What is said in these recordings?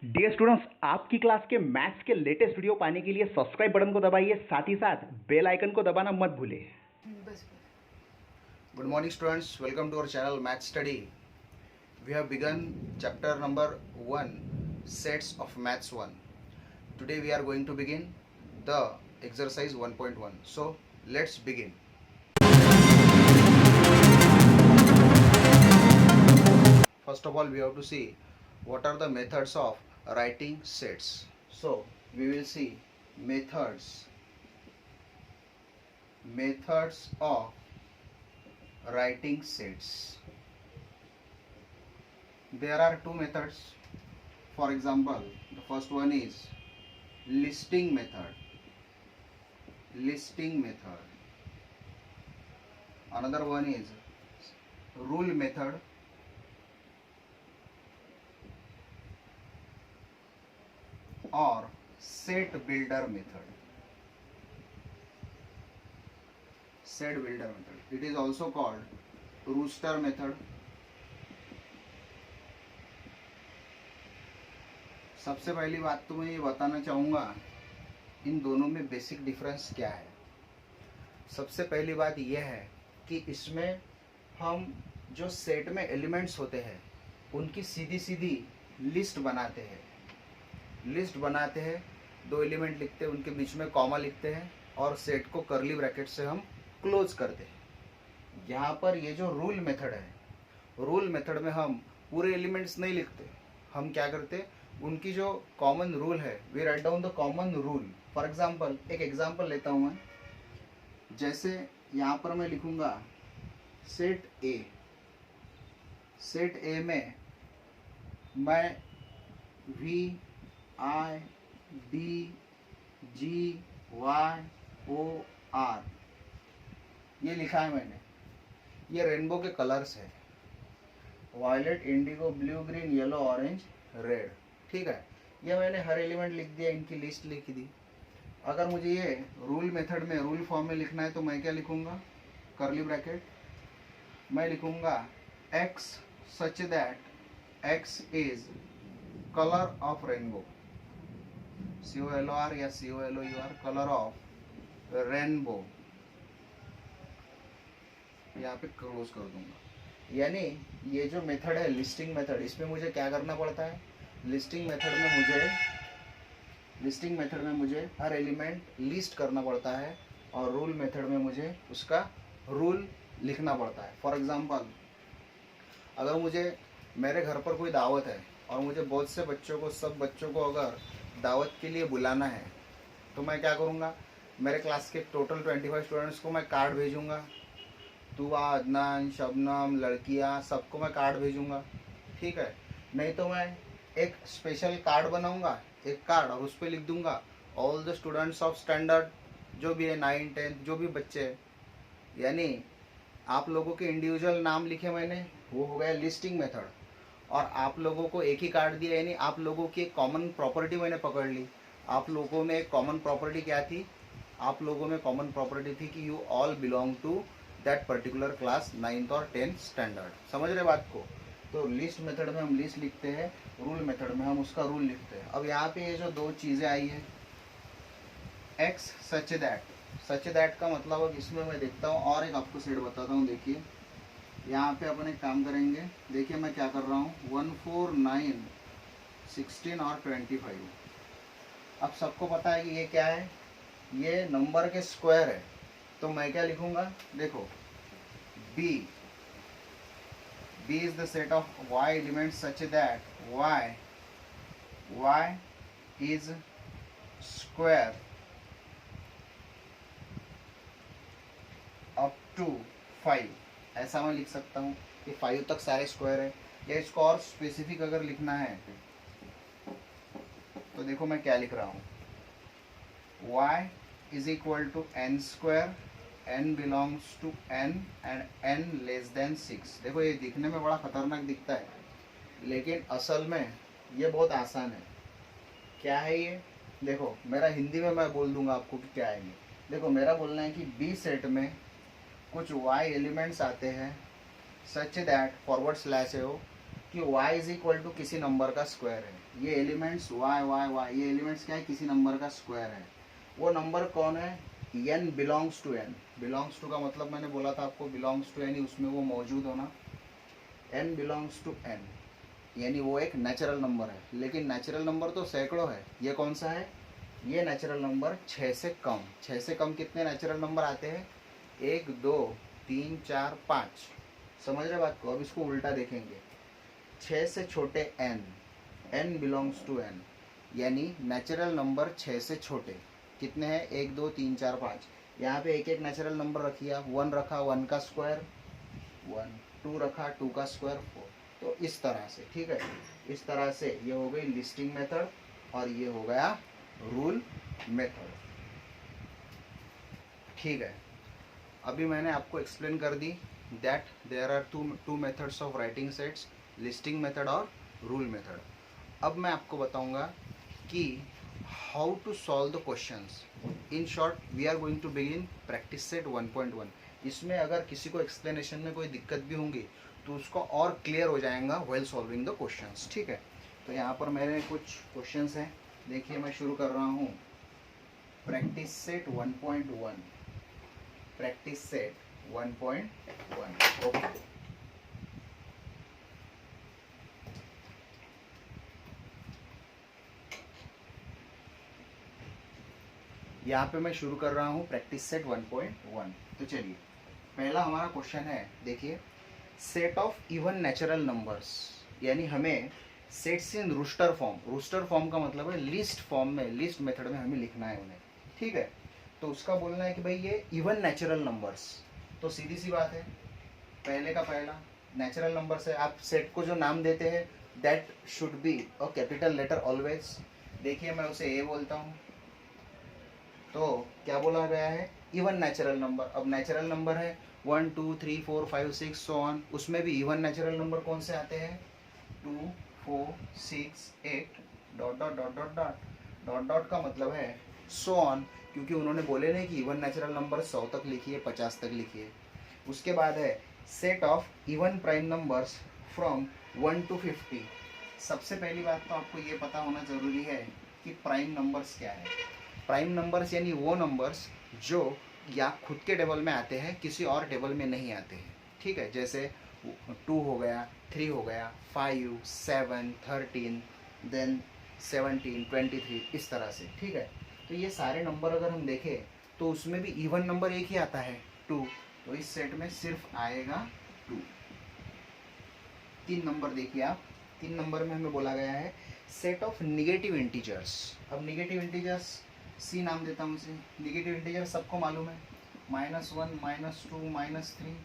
Dear students, आपकी class के maths के लेटेस्ट वीडियो पाने के लिए सब्सक्राइब बटन को दबाइए, साथ ही साथ बेल आइकन को दबाना मत भूलिए। Good morning students, welcome to our channel Math Study. We have begun chapter number 1, sets of maths 1. Today we are going to begin the exercise 1.1. So let's begin. First of all, we have to see what are the methods of writing sets. So we will see methods of writing sets. There are two methods. For example, the first one is listing method. Another one is rule method. Or set builder method. It is also called rooster method. सबसे पहली बात तो मैं ये बताना चाहूँगा इन दोनों में बेसिक डिफरेंस क्या है। सबसे पहली बात यह है कि इसमें हम जो सेट में एलिमेंट्स होते हैं उनकी सीधी सीधी लिस्ट बनाते हैं। दो एलिमेंट लिखते हैं, उनके बीच में कॉमा लिखते हैं और सेट को कर्ली ब्रैकेट से हम क्लोज करते हैं। यहाँ पर ये जो रूल मेथड है, रूल मेथड में हम पूरे एलिमेंट्स नहीं लिखते। हम क्या करते, उनकी जो कॉमन रूल है, we write down the common rule. For example, एक एग्जाम्पल लेता हूँ मैं। जैसे यहाँ पर मैं लिखूँगा सेट ए में मैं V I D G Y O R ये लिखा है मैंने। ये रेनबो के कलर्स है, violet, indigo, blue, green, yellow, orange, red. ठीक है, ये मैंने हर एलिमेंट लिख दिया, इनकी लिस्ट लिख दी। अगर मुझे ये रूल मेथड में, रूल फॉर्म में लिखना है तो मैं क्या लिखूंगा, कर्ली ब्रैकेट, मैं लिखूंगा x such that x is colour of rainbow, COLOR या COLOUR, कलर ऑफ रेनबो, यहाँ पे क्लोज कर दूंगा। यानी ये जो मेथड है लिस्टिंग मेथड, इसमें मुझे क्या करना पड़ता है, लिस्टिंग मेथड में मुझे हर एलिमेंट लिस्ट करना पड़ता है और रूल मेथड में मुझे उसका रूल लिखना पड़ता है। फॉर एग्जांपल, अगर मुझे मेरे घर पर कोई दावत है और मुझे बहुत से बच्चों को, सब बच्चों को अगर दावत के लिए बुलाना है तो मैं क्या करूँगा, मेरे क्लास के टोटल 25 स्टूडेंट्स को मैं कार्ड भेजूँगा। तू, अदनान, शबनम, लड़कियाँ, सबको मैं कार्ड भेजूँगा। ठीक है, नहीं तो मैं एक स्पेशल कार्ड बनाऊँगा, एक कार्ड, और उस पर लिख दूँगा all the students of standard, जो भी है 9, 10 जो भी बच्चे हैं। यानी आप लोगों के इंडिविजुअल नाम लिखे मैंने, वो हो गया लिस्टिंग मेथड। और आप लोगों को एक ही कार्ड दिया, यानी आप लोगों की एक कॉमन प्रॉपर्टी मैंने पकड़ ली। आप लोगों में एक कॉमन प्रॉपर्टी क्या थी, आप लोगों में कॉमन प्रॉपर्टी थी कि you all belong to that particular class, 9th और 10th स्टैंडर्ड। समझ रहे बात को। तो लिस्ट मेथड में हम लिस्ट लिखते हैं, रूल मेथड में हम उसका रूल लिखते हैं। अब यहाँ पे ये जो दो चीज़ें आई है, एक्स सच दैट का मतलब अब इसमें मैं देखता हूँ और एक आपको सेट बताता हूँ। देखिए यहाँ पे अपन एक काम करेंगे, देखिए मैं क्या कर रहा हूँ, 1, 4, 9, 16 और 25। अब सबको पता है कि ये क्या है, ये नंबर के स्क्वायर है। तो मैं क्या लिखूंगा, देखो B is the set of Y element such that Y is square up to 5। ऐसा मैं लिख सकता हूँ कि 5 तक सारे स्क्वायर है। या इसको और स्पेसिफिक अगर लिखना है तो देखो मैं क्या लिख रहा हूँ, y is equal to n square, n belongs to n and n less than 6। देखो ये दिखने में बड़ा खतरनाक दिखता है, लेकिन असल में ये बहुत आसान है। क्या है ये, देखो मेरा हिंदी में मैं बोल दूंगा आपको कि क्या है ये। देखो मेरा बोलना है कि B सेट में कुछ y एलिमेंट्स आते हैं सच दैट, फॉरवर्ड स्लैश है वो, कि y इज इक्वल टू किसी नंबर का स्क्वायर है। ये एलिमेंट्स y ये एलिमेंट्स क्या है, किसी नंबर का स्क्वायर है। वो नंबर कौन है, n belongs to n। Belongs to का मतलब मैंने बोला था आपको, बिलोंग्स टू n ही उसमें वो मौजूद होना। n बिलोंग्स टू n यानी वो एक नेचुरल नंबर है, लेकिन नेचुरल नंबर तो सैकड़ों है। ये कौन सा है, ये नेचुरल नंबर 6 से कम। 6 से कम कितने नेचुरल नंबर आते हैं, 1 2 3 4 5। समझ रहे बात को। अब इसको उल्टा देखेंगे, 6 से छोटे n बिलोंग्स टू n यानी नेचुरल नंबर 6 से छोटे कितने हैं, 1 2 3 4 5। यहाँ पे एक एक नेचुरल नंबर रखिए आप। 1 रखा 1 का स्क्वायर 1, 2 रखा 2 का स्क्वायर 4। तो इस तरह से, ठीक है, इस तरह से ये हो गई लिस्टिंग मेथड और ये हो गया रूल मेथड। ठीक है, अभी मैंने आपको एक्सप्लेन कर दी that there are two methods of writing sets, listing method और रूल मेथड। अब मैं आपको बताऊंगा कि how to solve the questions. In short we are going to begin practice set 1.1। इसमें अगर किसी को एक्सप्लेनेशन में कोई दिक्कत भी होंगी तो उसको और क्लियर हो जाएगा व्हाइल सॉल्विंग द क्वेश्चंस। ठीक है, तो यहाँ पर मेरे कुछ क्वेश्चंस हैं। देखिए मैं शुरू कर रहा हूँ practice set 1.1। Practice set 1.1। Okay, यहाँ पे मैं शुरू कर रहा हूँ प्रैक्टिस सेट 1.1। तो चलिए पहला हमारा क्वेश्चन है, देखिए set of even natural numbers, यानी हमें sets in roster form. Roster form का मतलब है लिस्ट फॉर्म में, लिस्ट मेथड में हमें लिखना है उन्हें। ठीक है, तो उसका बोलना है कि भाई ये इवन नेचुरल नंबर्स। तो सीधी सी बात है, पहले का पहला नेचुरल नंबर्स है। आप सेट को जो नाम देते हैं that should be a capital letter always. देखिए मैं उसे ए बोलता हूँ, तो क्या बोला गया है, इवन नेचुरल नंबर। अब नेचुरल नंबर है 1 2 3 4 5 6 सो ऑन, उसमें भी इवन नेचुरल नंबर कौन से आते हैं, 2 4 6 8 dot dot dot dot dot dot dot का मतलब है सो ऑन, क्योंकि उन्होंने बोले नहीं कि इवन नेचुरल नंबर 100 तक लिखिए 50 तक लिखिए। उसके बाद है set of even prime numbers from 1 to 50। सबसे पहली बात तो आपको ये पता होना जरूरी है कि प्राइम नंबर्स क्या है। प्राइम नंबर्स यानी वो नंबर्स जो या खुद के टेबल में आते हैं, किसी और टेबल में नहीं आते हैं। ठीक है, जैसे 2 हो गया, 3 हो गया, 5 7 13 देन 17 23, इस तरह से। ठीक है, तो ये सारे नंबर अगर हम देखें तो उसमें भी इवन नंबर एक ही आता है 2, तो इस सेट में सिर्फ आएगा 2। 3 नंबर देखिए आप, 3 नंबर में हमें बोला गया है सेट ऑफ निगेटिव इंटीजर्स। अब निगेटिव इंटीजर्स सी नाम देता हूँ इसे। निगेटिव इंटीजर सबको मालूम है, -1 -2 -3।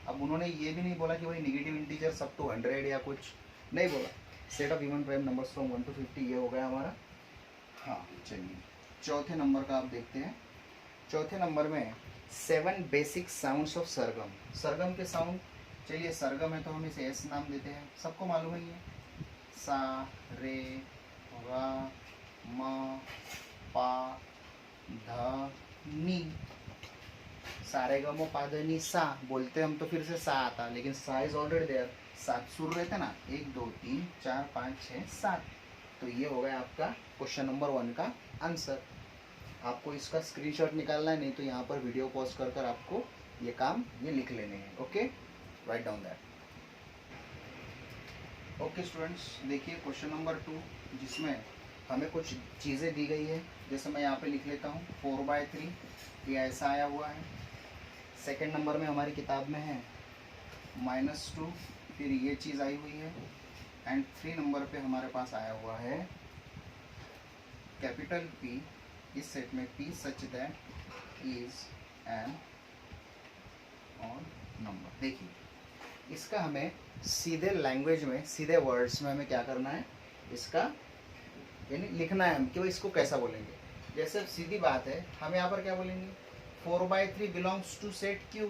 अब उन्होंने ये भी नहीं बोला कि भाई निगेटिव इंटीजर सब टू 100 या कुछ नहीं बोला। Set of even prime numbers from 1 to 50 ये हो गया हमारा। हाँ चलिए चौथे नंबर का आप देखते हैं। चौथे नंबर में 7 बेसिक साउंड्स ऑफ सरगम। सरगम के साउंड, चलिए सरगम है तो हम इसे एस नाम देते हैं, सबको मालूम है ये सा रे गा मा पा ध नी। सारे ग मो पा ध नी सा बोलते हम तो फिर से सा आता, लेकिन सा इज ऑलरेडी देयर। 7 सुर रहते ना, 1 2 3 4 5 6 7। तो ये हो गया आपका क्वेश्चन नंबर 1 का आंसर। आपको इसका स्क्रीनशॉट निकालना है, नहीं तो यहाँ पर वीडियो पॉज कर कर आपको ये काम ये लिख लेने हैं। Okay, write down that. Okay students, देखिए क्वेश्चन नंबर 2 जिसमें हमें कुछ चीज़ें दी गई है। जैसे मैं यहाँ पे लिख लेता हूँ 4/3, ये ऐसा आया हुआ है। सेकंड नंबर में हमारी किताब में है -2, फिर ये चीज़ आई हुई है। एंड 3 नंबर पे हमारे पास आया हुआ है कैपिटल P, इस सेट में P such that is an odd number. देखिए इसका हमें सीधे लैंग्वेज में, सीधे वर्ड्स में हमें क्या करना है, इसका यानी लिखना है हम कि वो इसको कैसा बोलेंगे। जैसे सीधी बात है, हम यहाँ पर क्या बोलेंगे 4/3 बिलोंग्स टू सेट Q।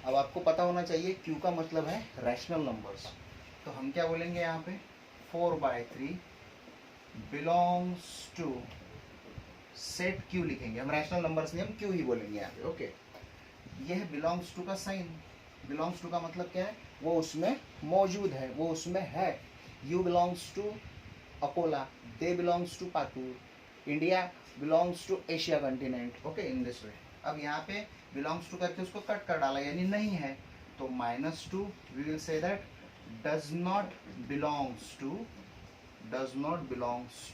अब आपको पता होना चाहिए Q का मतलब है रैशनल नंबर्स, तो हम क्या बोलेंगे यहाँ पे 4/3 बिलोंग्स टू सेट Q लिखेंगे। हम रैशनल नंबर्स नहीं, हम Q ही बोलेंगे यहाँ पे। ओके, यह है बिलोंग्स टू का साइन। बिलोंग्स टू का मतलब क्या है, वो उसमें मौजूद है, वो उसमें है। You belongs to Akola, they belongs to Patur, India belongs to Asia continent. Okay, in this way. अब यहाँ पे बिलोंग्स टू करके उसको कट कर डाला, यानी नहीं है, तो -2 we will say that does not belongs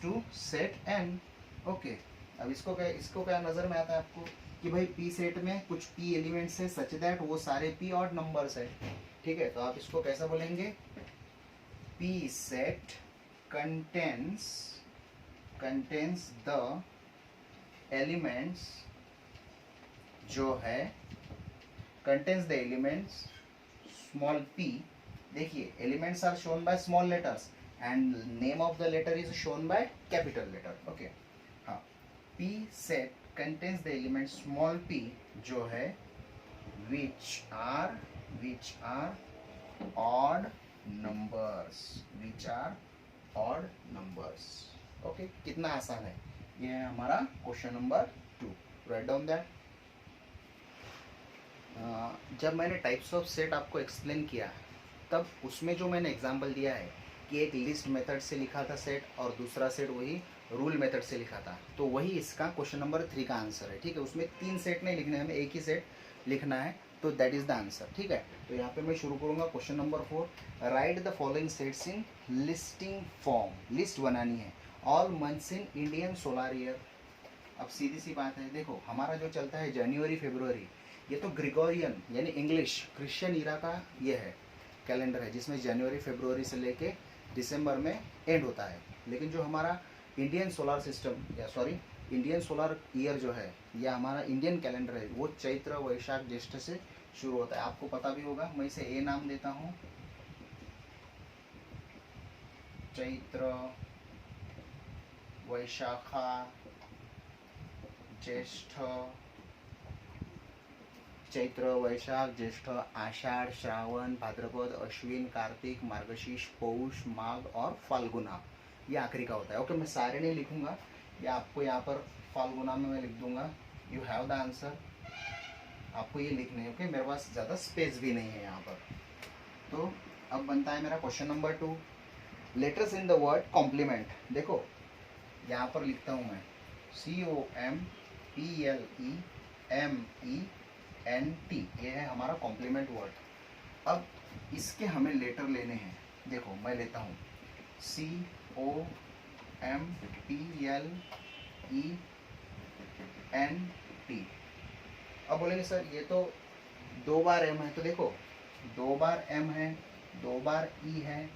to set N. Okay, अब इसको क्या नजर में आता है आपको कि भाई पी सेट में कुछ पी एलिमेंट्स है सच दैट वो सारे पी ऑड नंबर्स है। ठीक है, तो आप इसको कैसा बोलेंगे, P set contains the elements जो है contains the elements small p। देखिए elements are shown by small letters and name of the letter is shown by capital letter. Okay, हाँ, p set contains the element small p जो है which are odd numbers। Okay, कितना आसान है, ये है हमारा question number 2। Write down that. जब मैंने टाइप्स ऑफ सेट आपको एक्सप्लेन किया तब उसमें जो मैंने एग्जांपल दिया है कि एक लिस्ट मेथड से लिखा था सेट और दूसरा सेट वही रूल मेथड से लिखा था, तो वही इसका क्वेश्चन नंबर 3 का आंसर है। ठीक है, उसमें 3 सेट नहीं लिखने, हमें एक ही सेट लिखना है, तो दैट इज द आंसर। ठीक है, तो यहाँ पे मैं शुरू करूँगा question number 4। Right the following sets in listing form. List बनानी है, all months in Indian solar year. अब सीधी सी बात है, देखो हमारा जो चलता है जनवरी फरवरी, ये तो ग्रिगोरियन यानी इंग्लिश क्रिश्चियन ईरा का ये है कैलेंडर है, जिसमें जनवरी फरवरी से लेके दिसंबर में एंड होता है। लेकिन जो हमारा इंडियन सोलर सिस्टम या सॉरी इंडियन सोलर ईयर जो है या हमारा इंडियन कैलेंडर है, वो चैत्र वैशाख ज्येष्ठ से शुरू होता है। आपको पता भी होगा, मैं इसे ए नाम देता हूँ, चैत्र वैशाखा ज्येष्ठ, चैत्र वैशाख ज्येष्ठ आषाढ़ श्रावण भाद्रपद अश्विन कार्तिक मार्गशीर्ष पौष माघ और फाल्गुना, ये आखिरी का होता है। ओके, मैं सारे नहीं लिखूंगा, या आपको यहाँ पर फाल्गुना में मैं लिख दूंगा। यू हैव द आंसर, आपको ये लिखने है। ओके, मेरे पास ज़्यादा स्पेस भी नहीं है यहाँ पर। तो अब बनता है मेरा question number 2। Letters in the word complement. देखो यहाँ पर लिखता हूँ मैं COMPLEMENT, ये है हमारा कॉम्प्लीमेंट वर्ड। अब इसके हमें लेटर लेने हैं। देखो मैं लेता हूँ COMPLENT। अब बोलेंगे सर ये तो 2 बार M है, तो देखो 2 बार M है, 2 बार E है।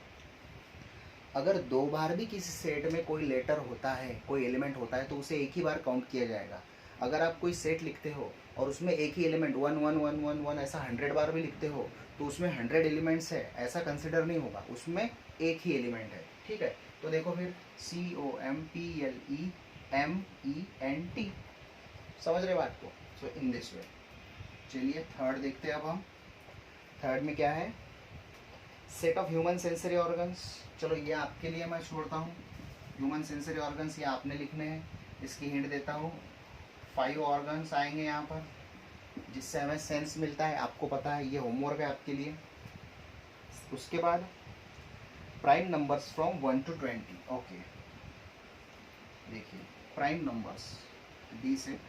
अगर 2 बार भी किसी सेट में कोई लेटर होता है, कोई एलिमेंट होता है, तो उसे एक ही बार काउंट किया जाएगा। अगर आप कोई सेट लिखते हो और उसमें एक ही एलिमेंट 1 1 1 1 1 ऐसा 100 बार भी लिखते हो, तो उसमें 100 एलिमेंट्स है ऐसा कंसिडर नहीं होगा, उसमें एक ही एलिमेंट है। ठीक है, तो देखो फिर COMPLEMENT, समझ रहे बात को। सो इन दिस वे। चलिए थर्ड देखते हैं अब हम। थर्ड में क्या है, set of human sensory organs. चलो ये आपके लिए मैं छोड़ता हूँ, ह्यूमन सेंसरी ऑर्गन्स ये आपने लिखने हैं। इसकी हिंट देता हूँ, 5 ऑर्गन्स आएंगे यहाँ पर जिससे हमें सेंस मिलता है, आपको पता है, ये होमवर्क है आपके लिए। उसके बाद prime numbers from 1 to 20। Okay, देखिए प्राइम नंबर्स 20 है,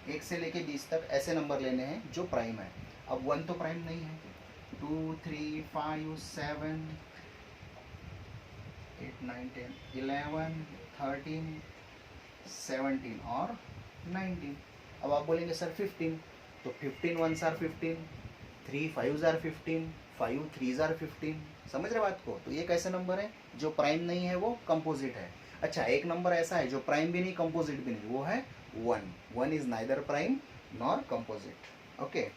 1 से लेके 20 तक ऐसे नंबर लेने हैं जो प्राइम है। अब 1 तो प्राइम नहीं है, 2 3 5 7 8 9 10 11 13 17 और 19। अब आप बोलेंगे सर 15, तो 15 1s are 15, 3 5s are 15, 5 3s are 15। समझ रहे बात को। तो ये कैसे नंबर है, जो प्राइम नहीं है वो कंपोजिट है। अच्छा, एक नंबर ऐसा है जो प्राइम भी नहीं कंपोजिट भी नहीं, वो है 1। 1 is neither prime nor composite. Okay,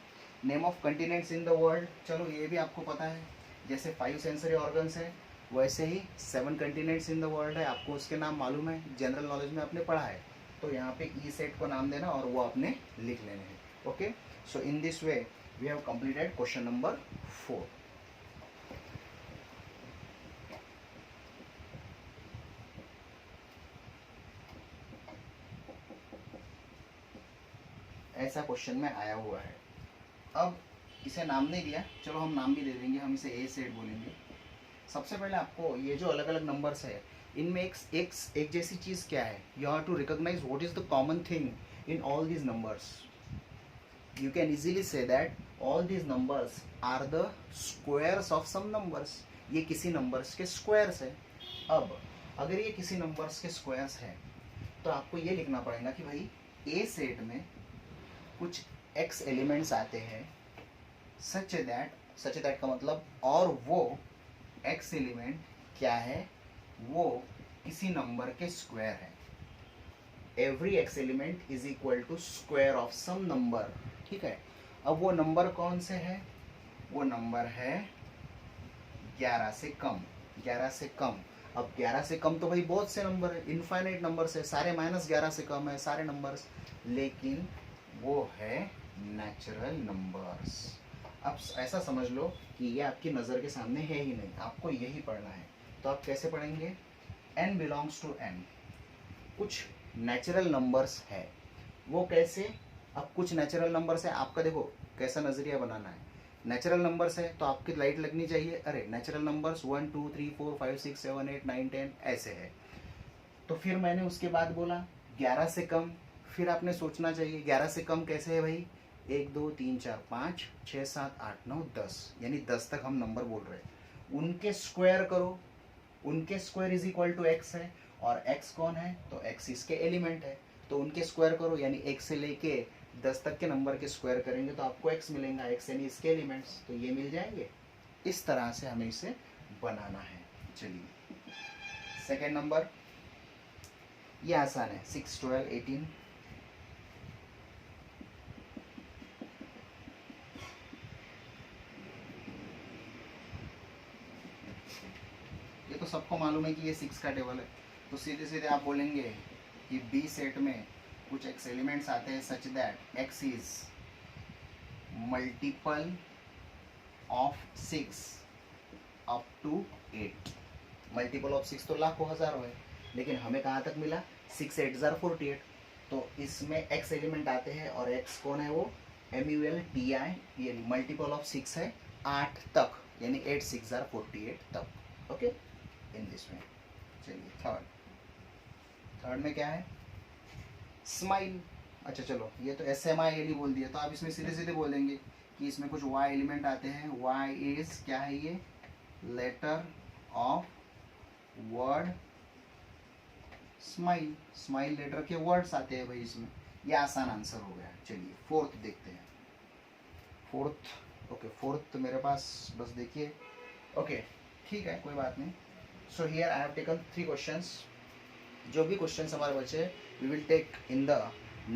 name of continents in the world. चलो ये भी आपको पता है, जैसे 5 सेंसरी ऑर्गन्स है वैसे ही 7 कंटिनेंट्स इन द वर्ल्ड है, आपको उसके नाम मालूम है, जनरल नॉलेज में आपने पढ़ा है। तो यहाँ पे ई सेट को नाम देना और वो आपने लिख लेने हैं। Okay, so in this way we have completed question number 4। ऐसा क्वेश्चन में आया हुआ है। अब इसे नाम नहीं दिया, चलो हम नाम भी दे देंगे, हम इसे ए सेट बोलेंगे। सबसे पहले आपको ये जो अलग अलग नंबर्स है इनमें एक जैसी चीज़ क्या है, you have to recognise what is the common thing in all these numbers. You can easily say that all these numbers are the squares of some numbers. ये किसी नंबर्स के स्क्वायर्स है. अब अगर ये किसी नंबर्स के स्क्वायर्स है तो आपको ये लिखना पड़ेगा कि भाई ए सेट में कुछ x एलिमेंट्स आते हैं सच दैट का मतलब, और वो x एलिमेंट क्या है, वो किसी नंबर के स्क्वायर है. Every x element is equal to square of some number. ठीक है. अब वो नंबर कौन से है, वो नंबर है 11 से कम. 11 से कम. अब 11 से कम तो भाई बहुत से नंबर है, इनफाइनाइट नंबर्स है, सारे -11 से कम है सारे नंबर्स, लेकिन वो है नेचुरल नंबर्स. अब ऐसा समझ लो कि ये आपकी नज़र के सामने है ही नहीं, आपको यही पढ़ना है. तो आप कैसे पढ़ेंगे, n बिलोंग्स टू n. कुछ नेचुरल नंबर्स है, वो कैसे. अब कुछ नेचुरल नंबर्स है, आपका देखो कैसा नज़रिया बनाना है. नेचुरल नंबर्स है तो आपकी लाइट लगनी चाहिए, अरे नेचुरल नंबर्स 1 2 3 4 5 6 7 8 9 10 ऐसे है. तो फिर मैंने उसके बाद बोला 11 से कम. फिर आपने सोचना चाहिए 11 से कम कैसे है भाई, 1 2 3 4 5 6 7 8 9 10, यानी 10 तक हम नंबर बोल रहे हैं. उनके स्क्वायर करो, उनके square is equal to x है, और x कौन है, तो x इसके एलिमेंट है. तो उनके स्क्वायर करो, यानी 1 से लेके 10 तक के नंबर के स्क्वायर करेंगे तो आपको x मिलेगा, x यानी इसके एलिमेंट्स, तो ये मिल जाएंगे. इस तरह से हमें इसे बनाना है. चलिए सेकेंड नंबर, ये आसान है, 6 12 18. ये तो सबको मालूम है कि ये 6 का टेबल है, तो सीधे सीधे आप बोलेंगे कि बी सेट में कुछ x एलिमेंट्स आते हैं such that x is multiple of 6 up to 8. Multiple of 6 तो लाखों हजारों है, लेकिन हमें कहाँ तक मिला, 6 8 48. तो इसमें x एलिमेंट आते हैं, और x कौन है, वो MULTI, यानी मल्टीपल ऑफ 6 है 8 तक, यानी 8 6 48 तक. ओके, इन दिस में. चलिए थर्ड में क्या है, स्माइल. अच्छा चलो, ये तो SMILE बोल दिया, तो आप इसमें सीधे सीधे बोलेंगे कि इसमें कुछ y एलिमेंट आते हैं. y इज क्या है, ये letter of word smile. Smile letter के वर्ड्स आते हैं भाई इसमें. ये आसान आंसर हो गया. चलिए फोर्थ देखते हैं. फोर्थ मेरे पास बस देखिए. ओके ठीक है, कोई बात नहीं. So here I have taken 3 questions. जो भी क्वेश्चंस हमारे बचे we will take in the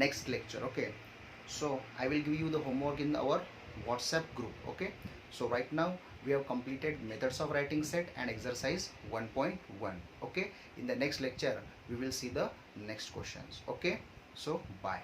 next lecture. Okay, so I will give you the homework in our WhatsApp group. Okay, so right now we have completed methods of writing set and exercise 1.1. Okay, in the next lecture we will see the next questions. Okay, so bye.